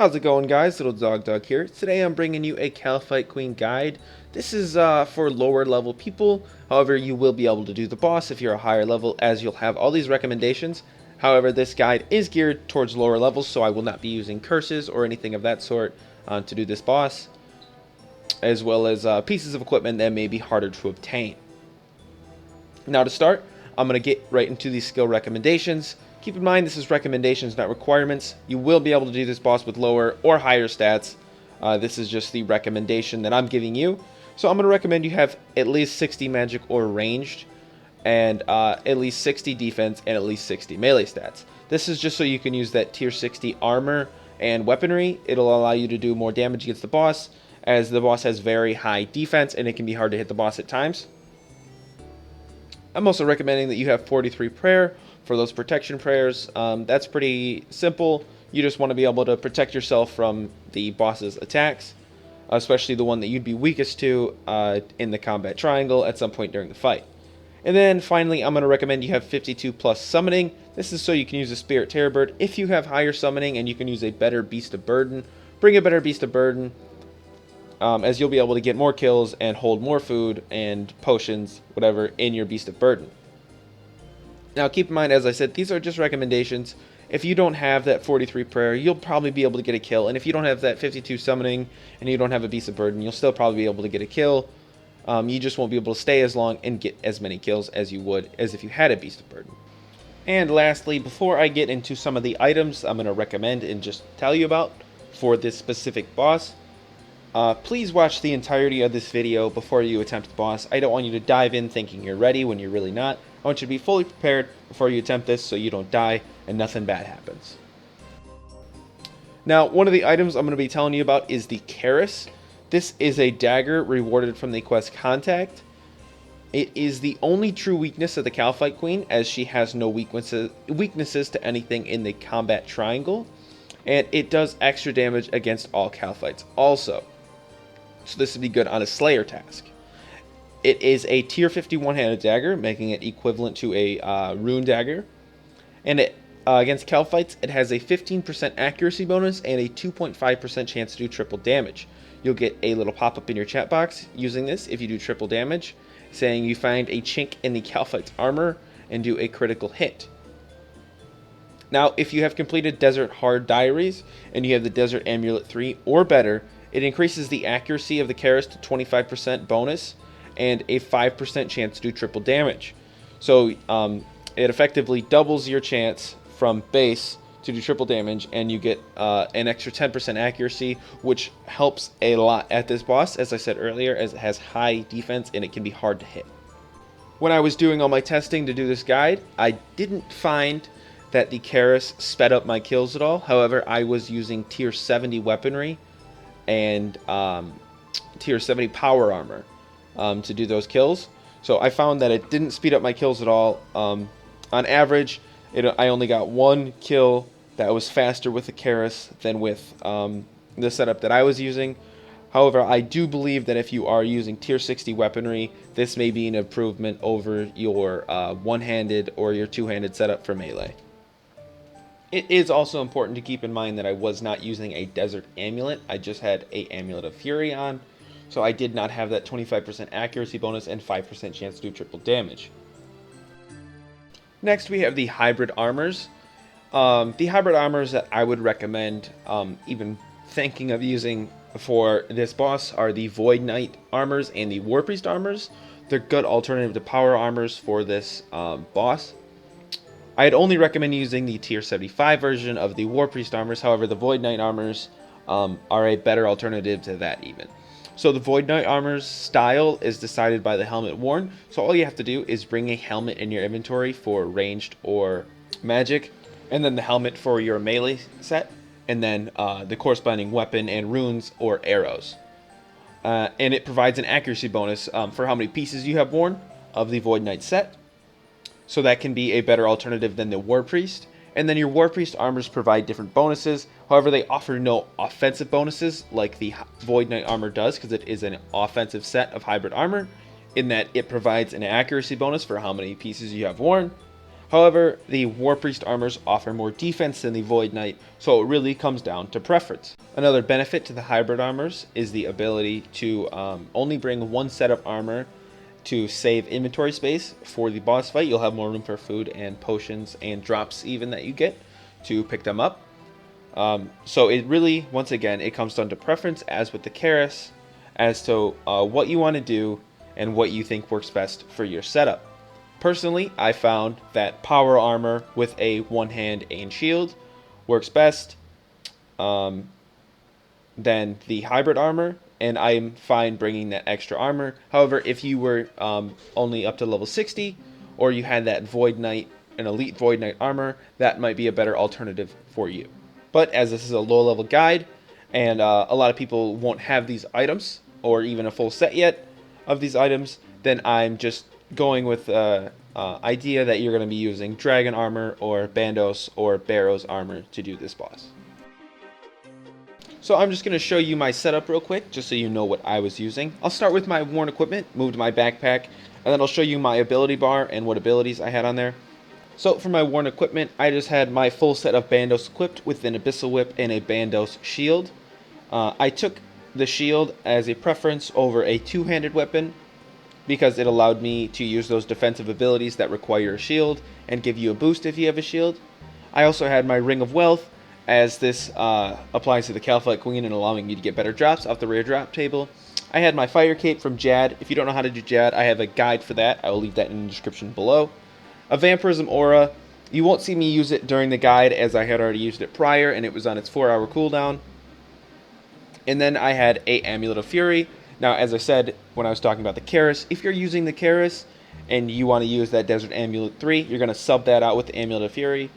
How's it going, guys? Little Dog here. Today I'm bringing you a Kalphite Queen guide. This is for lower level people. However, you will be able to do the boss if you're a higher level, as you'll have all these recommendations. However, this guide is geared towards lower levels, so I will not be using curses or anything of that sort to do this boss, as well as pieces of equipment that may be harder to obtain. Now to start, I'm going to get right into these skill recommendations. Keep in mind, this is recommendations, not requirements. You will be able to do this boss with lower or higher stats. This is just the recommendation that I'm giving you. So I'm going to recommend you have at least 60 magic or ranged, and at least 60 defense, and at least 60 melee stats. This is just so you can use that tier 60 armor and weaponry. It'll allow you to do more damage against the boss, as the boss has very high defense and it can be hard to hit the boss at times. I'm also recommending that you have 43 prayer for those protection prayers. That's pretty simple. You just want to be able to protect yourself from the boss's attacks, especially the one that you'd be weakest to in the combat triangle at some point during the fight. And then finally, I'm going to recommend you have 52 plus summoning. This is so you can use a Spirit Terror Bird if you have higher summoning, and you can use a better Beast of Burden. Bring a better Beast of Burden, as you'll be able to get more kills and hold more food and potions, whatever, in your Beast of Burden. Now keep in mind, as I said, these are just recommendations. If you don't have that 43 prayer, you'll probably be able to get a kill. And if you don't have that 52 summoning and you don't have a Beast of Burden, you'll still probably be able to get a kill. You just won't be able to stay as long and get as many kills as you would as if you had a Beast of Burden. And lastly, before I get into some of the items I'm going to recommend and just tell you about for this specific boss, please watch the entirety of this video before you attempt the boss. I don't want you to dive in thinking you're ready when you're really not. I want you to be fully prepared before you attempt this so you don't die and nothing bad happens. Now, one of the items I'm going to be telling you about is the Keris. This is a dagger rewarded from the quest Contact. It is the only true weakness of the Kalphite Queen, as she has no weaknesses to anything in the combat triangle. And it does extra damage against all Kalphites also. So this would be good on a Slayer task. It is a tier 50 one-handed dagger, making it equivalent to a rune dagger. And it, against Kalphites, it has a 15% accuracy bonus and a 2.5% chance to do triple damage. You'll get a little pop-up in your chat box using this if you do triple damage, saying you find a chink in the Kalphite's armor and do a critical hit. Now, if you have completed Desert Hard Diaries and you have the Desert Amulet 3 or better, it increases the accuracy of the Keris to 25% bonus and a 5% chance to do triple damage. So it effectively doubles your chance from base to do triple damage, and you get an extra 10% accuracy, which helps a lot at this boss, as I said earlier, as it has high defense and it can be hard to hit. When I was doing all my testing to do this guide, I didn't find that the Keris sped up my kills at all. However, I was using tier 70 weaponry and tier 70 power armor to do those kills. So I found that it didn't speed up my kills at all. On average, I only got one kill that was faster with the Keris than with the setup that I was using. However, I do believe that if you are using tier 60 weaponry, this may be an improvement over your one-handed or your two-handed setup for melee. It is also important to keep in mind that I was not using a Desert Amulet. I just had a Amulet of Fury on, so I did not have that 25% accuracy bonus and 5% chance to do triple damage. Next, we have the Hybrid Armors. The Hybrid Armors that I would recommend even thinking of using for this boss are the Void Knight Armors and the War Priest Armors. They're good alternative to power armors for this boss. I'd only recommend using the tier 75 version of the War Priest Armors. However, the Void Knight Armors are a better alternative to that even. So the Void Knight Armor's style is decided by the helmet worn. So all you have to do is bring a helmet in your inventory for ranged or magic, and then the helmet for your melee set, and then the corresponding weapon and runes or arrows. And it provides an accuracy bonus for how many pieces you have worn of the Void Knight set. So that can be a better alternative than the War Priest. And then your War Priest armors provide different bonuses. However, they offer no offensive bonuses like the Void Knight armor does, because it is an offensive set of hybrid armor, in that it provides an accuracy bonus for how many pieces you have worn. However, the War Priest armors offer more defense than the Void Knight, so it really comes down to preference. Another benefit to the hybrid armors is the ability to only bring one set of armor to save inventory space for the boss fight. You'll have more room for food and potions and drops even that you get to pick them up. So it really, once again, it comes down to preference, as with the Karis, as to what you want to do and what you think works best for your setup. Personally, I found that power armor with a one-hand and shield works best than the hybrid armor, and I'm fine bringing that extra armor. However, if you were only up to level 60, or you had that Void Knight, an elite Void Knight armor, that might be a better alternative for you. But as this is a low-level guide, and a lot of people won't have these items, or even a full set yet of these items, then I'm just going with idea that you're going to be using Dragon Armor or Bandos or Barrows Armor to do this boss. So I'm just going to show you my setup real quick, just so you know what I was using. I'll start with my worn equipment, move to my backpack, and then I'll show you my ability bar and what abilities I had on there. So for my worn equipment, I just had my full set of Bandos equipped with an Abyssal Whip and a Bandos shield. I took the shield as a preference over a two-handed weapon, because it allowed me to use those defensive abilities that require a shield and give you a boost if you have a shield. I also had my Ring of Wealth, as this applies to the Kalphite Queen and allowing me to get better drops off the rare drop table. I had my Fire Cape from Jad. If you don't know how to do Jad, I have a guide for that. I will leave that in the description below. A Vampirism Aura. You won't see me use it during the guide, as I had already used it prior and it was on its 4-hour cooldown. And then I had a Amulet of Fury. Now, as I said when I was talking about the Karis, if you're using the Karis and you want to use that Desert Amulet 3, you're going to sub that out with the Amulet of Fury.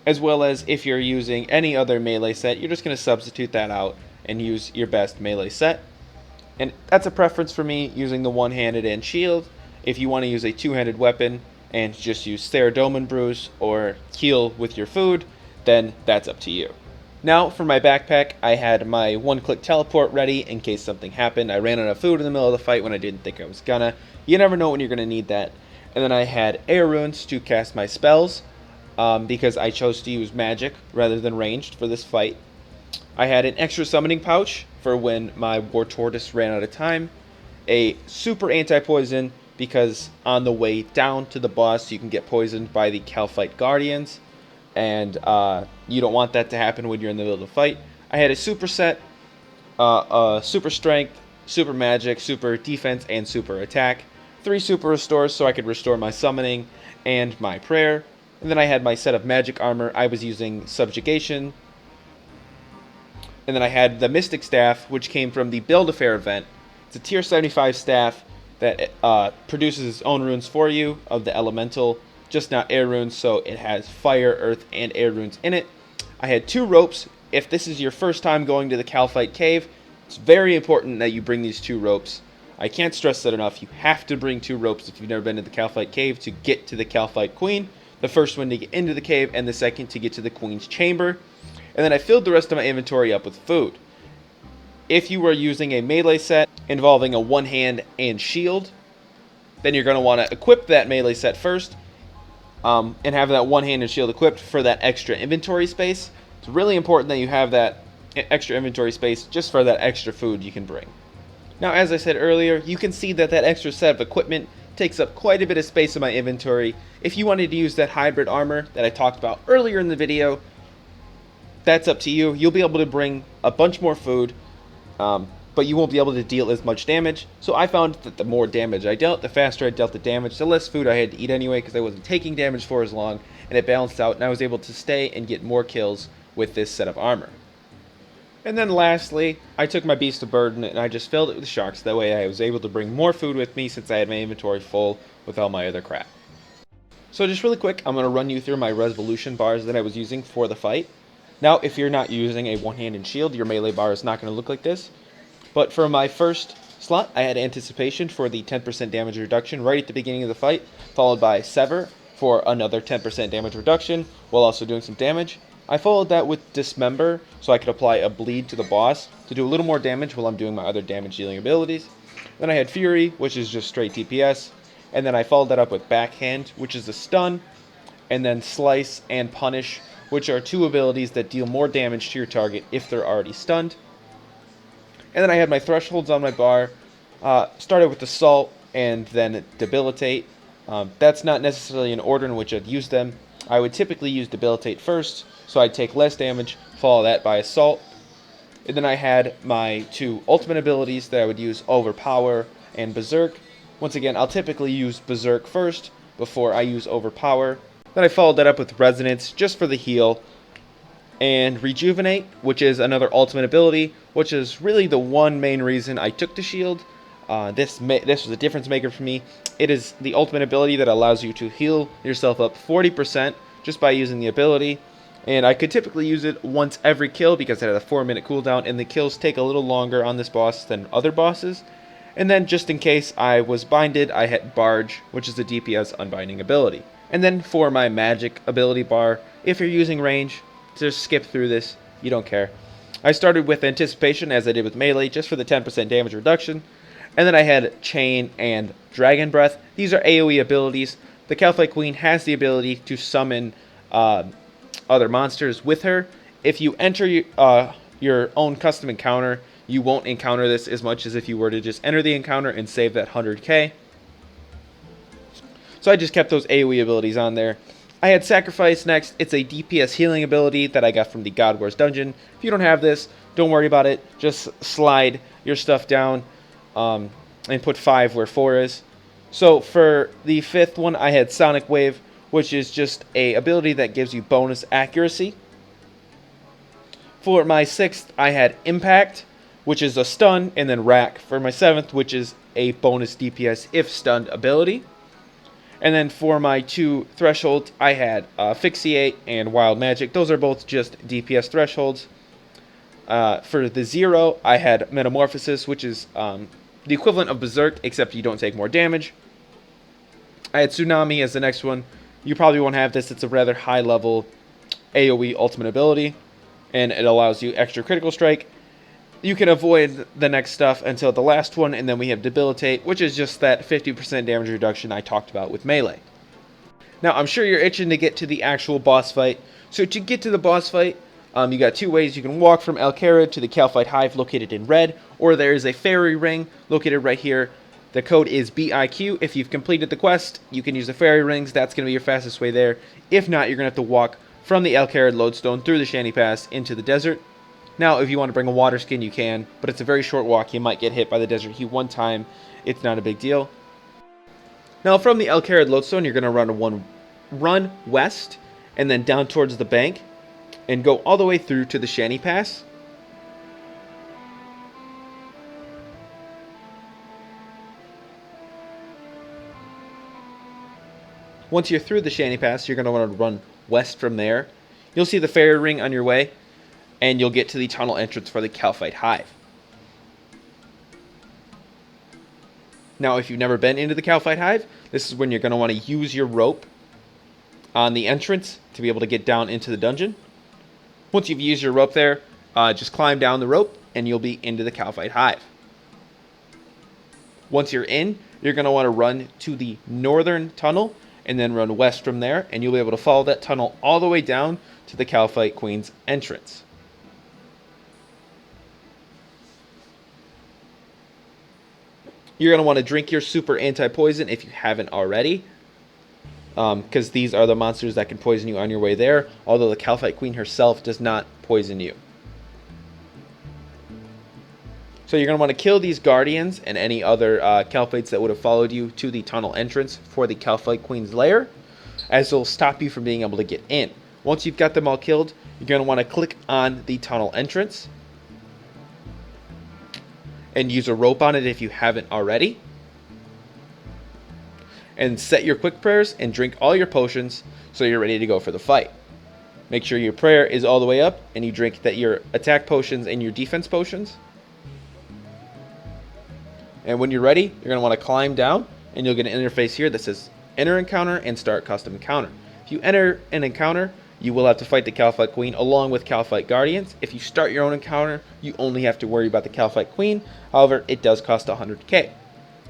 As well as if you're using any other melee set, you're just going to substitute that out and use your best melee set. And that's a preference for me, using the one-handed and shield. If you want to use a two-handed weapon and just use Theradoman Brews or heal with your food, then that's up to you. Now, for my backpack, I had my one-click teleport ready in case something happened. I ran out of food in the middle of the fight when I didn't think I was gonna. You never know when you're gonna need that. And then I had air runes to cast my spells, because I chose to use magic rather than ranged for this fight. I had an extra summoning pouch for when my War Tortoise ran out of time. A super anti-poison, because on the way down to the boss you can get poisoned by the Kalphite Guardians, and you don't want that to happen when you're in the middle of the fight. I had a super set, super strength, super magic, super defense, and super attack. 3 super restores so I could restore my summoning and my prayer. And then I had my set of magic armor. I was using subjugation. And then I had the Mystic Staff, which came from the Build-A-Fair event. It's a tier 75 staff that produces its own runes for you of the elemental, just not air runes, so it has fire, earth, and air runes in it. I had 2 ropes. If this is your first time going to the Kalphite Cave, it's very important that you bring these 2 ropes. I can't stress that enough. You have to bring 2 ropes if you've never been to the Kalphite Cave to get to the Kalphite Queen. The first one to get into the cave, and the second to get to the Queen's Chamber. And then I filled the rest of my inventory up with food. If you were using a melee set involving a one-hand and shield, then you're going to want to equip that melee set first, and have that one-hand and shield equipped for that extra inventory space. It's really important that you have that extra inventory space just for that extra food you can bring. Now, as I said earlier, you can see that that extra set of equipment takes up quite a bit of space in my inventory. If you wanted to use that hybrid armor that I talked about earlier in the video, that's up to you. You'll be able to bring a bunch more food, but you won't be able to deal as much damage. So I found that the more damage I dealt, the faster I dealt the damage, the less food I had to eat anyway, because I wasn't taking damage for as long, and it balanced out, and I was able to stay and get more kills with this set of armor. And then lastly, I took my Beast of Burden and I just filled it with sharks. That way I was able to bring more food with me, since I had my inventory full with all my other crap. So just really quick, I'm going to run you through my resolution bars that I was using for the fight. Now, if you're not using a one-handed shield, your melee bar is not going to look like this. But for my first slot, I had Anticipation for the 10% damage reduction right at the beginning of the fight, followed by Sever for another 10% damage reduction, while also doing some damage. I followed that with Dismember, so I could apply a bleed to the boss to do a little more damage while I'm doing my other damage dealing abilities. Then I had Fury, which is just straight DPS, and then I followed that up with Backhand, which is a stun, and then Slice and Punish, which are two abilities that deal more damage to your target if they're already stunned. And then I had my thresholds on my bar. Started with Assault and then Debilitate. That's not necessarily an order in which I'd use them. I would typically use Debilitate first, so I'd take less damage, follow that by Assault. And then I had my two ultimate abilities that I would use, Overpower and Berserk. Once again, I'll typically use Berserk first before I use Overpower. Then I followed that up with Resonance just for the heal, and Rejuvenate, which is another ultimate ability, which is really the one main reason I took the shield. This was a difference maker for me. It is the ultimate ability that allows you to heal yourself up 40% just by using the ability. And I could typically use it once every kill because it had a 4-minute cooldown, and the kills take a little longer on this boss than other bosses. And then just in case I was binded, I had Barge, which is a DPS unbinding ability. And then for my magic ability bar, if you're using range, just skip through this, you don't care. I started with Anticipation as I did with Melee, just for the 10% damage reduction. And then I had Chain and Dragon Breath. These are AoE abilities. The Kalphite Queen has the ability to summon other monsters with her. If you enter your own custom encounter, you won't encounter this as much as if you were to just enter the encounter and save that 100k. So I just kept those AoE abilities on there. I had Sacrifice next. It's a DPS healing ability that I got from the God Wars dungeon. If you don't have this, don't worry about it. Just slide your stuff down and put 5 where 4 is. So for the 5th one, I had Sonic Wave, which is just a ability that gives you bonus accuracy. For my 6th, I had Impact, which is a stun, and then Rack for my 7th, which is a bonus DPS if stunned ability. And then for my 2 thresholds, I had Asphyxiate and Wild Magic. Those are both just DPS thresholds. For the 0, I had Metamorphosis, which is the equivalent of Berserk, except you don't take more damage. I had Tsunami as the next one. You probably won't have this. It's a rather high-level AoE ultimate ability, and it allows you extra critical strike. You can avoid the next stuff until the last one, and then we have Debilitate, which is just that 50% damage reduction I talked about with Melee. Now, I'm sure you're itching to get to the actual boss fight. So to get to the boss fight, you got 2 ways. You can walk from Alcarad to the Kalphite Hive located in red, or there is a fairy ring located right here. The code is BIQ. If you've completed the quest, you can use the fairy rings. That's going to be your fastest way there. If not, you're going to have to walk from the Alcarad lodestone through the Shanty Pass into the desert. Now, if you want to bring a water skin, you can, but it's a very short walk. You might get hit by the desert heat one time. It's not a big deal. Now, from the Alcarad lodestone, you're going to run west and then down towards the bank and go all the way through to the Shanty Pass. Once you're through the Shanty Pass, you're going to want to run west from there. You'll see the fairy ring on your way, and you'll get to the tunnel entrance for the Kalphite Hive. Now, if you've never been into the Kalphite Hive, this is when you're going to want to use your rope on the entrance to be able to get down into the dungeon. Once you've used your rope there, just climb down the rope, and you'll be into the Kalphite Hive. Once you're in, you're going to want to run to the northern tunnel, and then run west from there, and you'll be able to follow that tunnel all the way down to the Kalphite Queen's entrance. You're going to want to drink your super anti-poison if you haven't already, because these are the monsters that can poison you on your way there, although the Kalphite Queen herself does not poison you. So you're going to want to kill these guardians and any other Kalphites that would have followed you to the tunnel entrance for the Kalphite Queen's lair, as they'll stop you from being able to get in. Once you've got them all killed, you're going to want to click on the tunnel entrance and use a rope on it if you haven't already. And set your quick prayers and drink all your potions so you're ready to go for the fight. Make sure your prayer is all the way up and you drink your attack potions and your defense potions. And when you're ready, you're going to want to climb down, and you'll get an interface here that says Enter Encounter and Start Custom Encounter. If you enter an encounter, you will have to fight the Kalphite Queen along with Kalphite Guardians. If you start your own encounter, you only have to worry about the Kalphite Queen. However, it does cost 100k.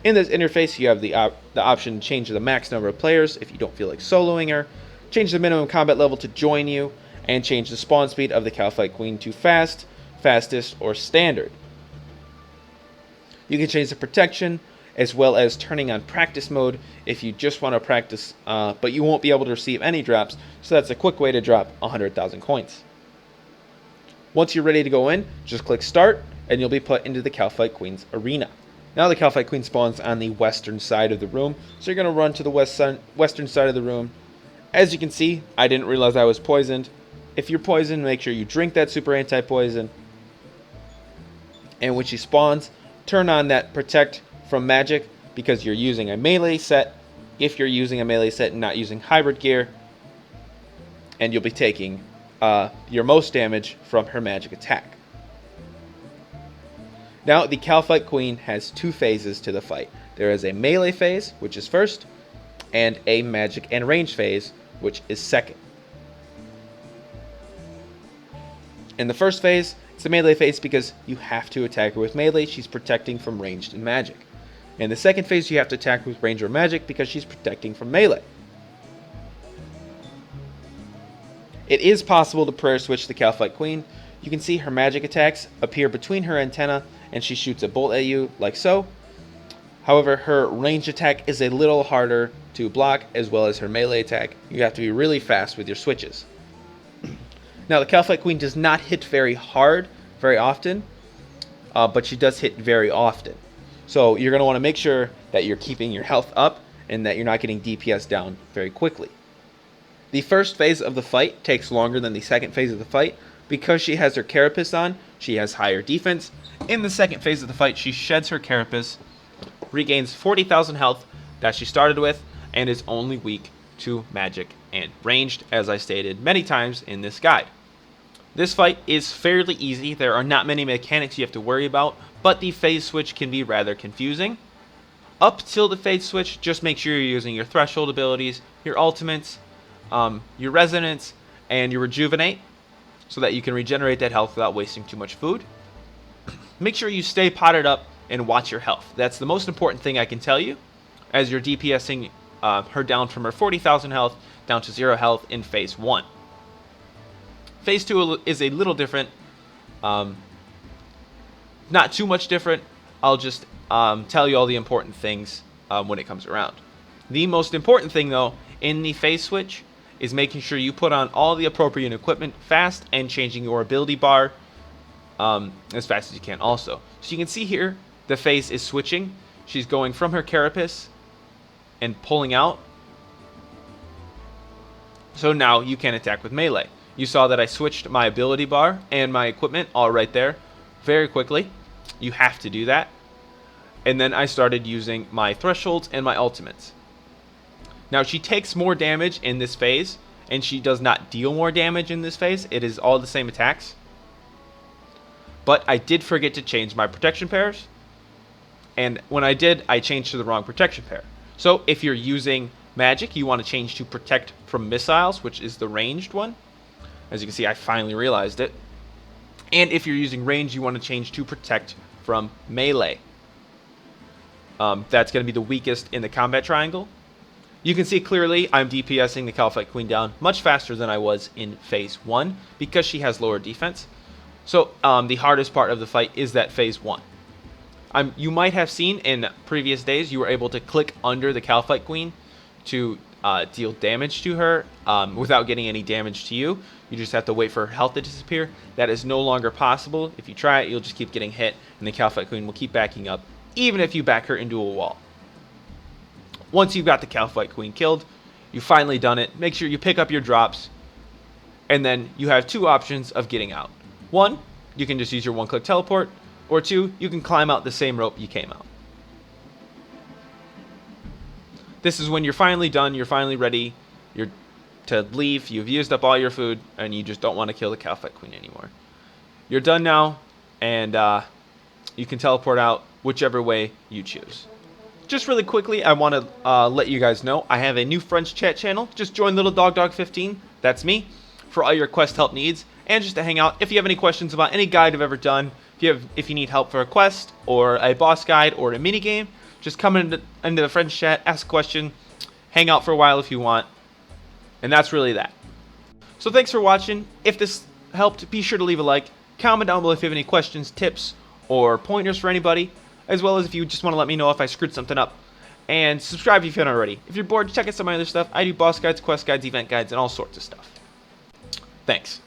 In this interface, you have the option to change the max number of players if you don't feel like soloing her, change the minimum combat level to join you, and change the spawn speed of the Kalphite Queen to fast, fastest, or standard. You can change the protection as well as turning on practice mode if you just want to practice, but you won't be able to receive any drops, so that's a quick way to drop 100,000 coins. Once you're ready to go in, just click start and you'll be put into the Kalphite Queen's arena. Now the Kalphite Queen spawns on the western side of the room, so you're going to run to the western side of the room. As you can see, I didn't realize I was poisoned. If you're poisoned, make sure you drink that super anti-poison. And when she spawns, turn on that protect from magic because you're using a melee set. If you're using a melee set and not using hybrid gear, and you'll be taking your most damage from her magic attack. Now, the Kalphite Queen has two phases to the fight. There is a melee phase, which is first, and a magic and range phase, which is second. In the first phase, it's the melee phase because you have to attack her with melee. She's protecting from ranged and magic. In the second phase, you have to attack her with range or magic because she's protecting from melee. It is possible to prayer switch the Kalphite Queen. You can see her magic attacks appear between her antenna and she shoots a bolt at you like so. However, her range attack is a little harder to block as well as her melee attack. You have to be really fast with your switches. Now, the Kalphite Queen does not hit very hard very often, but she does hit very often. So you're going to want to make sure that you're keeping your health up and that you're not getting DPS down very quickly. The first phase of the fight takes longer than the second phase of the fight. Because she has her carapace on, she has higher defense. In the second phase of the fight, she sheds her carapace, regains 40,000 health that she started with, and is only weak to magic and ranged, as I stated many times in this guide. This fight is fairly easy. There are not many mechanics you have to worry about, but the phase switch can be rather confusing. Up till the phase switch, just make sure you're using your threshold abilities, your ultimates, your resonance, and your rejuvenate, so that you can regenerate that health without wasting too much food. Make sure you stay potted up and watch your health. That's the most important thing I can tell you, as you're DPSing her down from her 40,000 health down to 0 health in phase 1. Phase 2 is a little different, not too much different. I'll just tell you all the important things when it comes around. The most important thing, though, in the phase switch is making sure you put on all the appropriate equipment fast and changing your ability bar as fast as you can also. So you can see here the phase is switching. She's going from her carapace and pulling out. So now you can attack with melee. You saw that I switched my ability bar and my equipment all right there very quickly. You have to do that. And then I started using my thresholds and my ultimates. Now, she takes more damage in this phase, and she does not deal more damage in this phase. It is all the same attacks. But I did forget to change my protection pairs. And when I did, I changed to the wrong protection pair. So if you're using magic, you want to change to protect from missiles, which is the ranged one. As you can see, I finally realized it. And if you're using range, you want to change to protect from melee. That's going to be the weakest in the combat triangle. You can see clearly I'm DPSing the Kalphite Queen down much faster than I was in phase 1 because she has lower defense. So the hardest part of the fight is that phase 1. You might have seen in previous days you were able to click under the Kalphite Queen to deal damage to her without getting any damage to you. You just have to wait for her health to disappear. That is no longer possible. If you try it, you'll just keep getting hit, and the Kalphite Queen will keep backing up, even if you back her into a wall. Once you've got the Kalphite Queen killed, you've finally done it. Make sure you pick up your drops, and then you have two options of getting out. One, you can just use your one-click teleport, or two, you can climb out the same rope you came out. This is when you're finally done, you're finally ready, you're to leave, you've used up all your food, and you just don't want to kill the Kalphite Queen anymore. You're done now, and you can teleport out whichever way you choose. Just really quickly, I want to let you guys know I have a new friends chat channel. Just join Little Dog 15, that's me, for all your quest help needs, and just to hang out. If you have any questions about any guide I've ever done, if you need help for a quest, or a boss guide, or a mini game, just come into the friends chat, ask a question, hang out for a while if you want. And that's really that. So thanks for watching. If this helped, be sure to leave a like. Comment down below if you have any questions, tips, or pointers for anybody, as well as if you just want to let me know if I screwed something up. And subscribe if you haven't already. If you're bored, check out some of my other stuff. I do boss guides, quest guides, event guides, and all sorts of stuff. Thanks.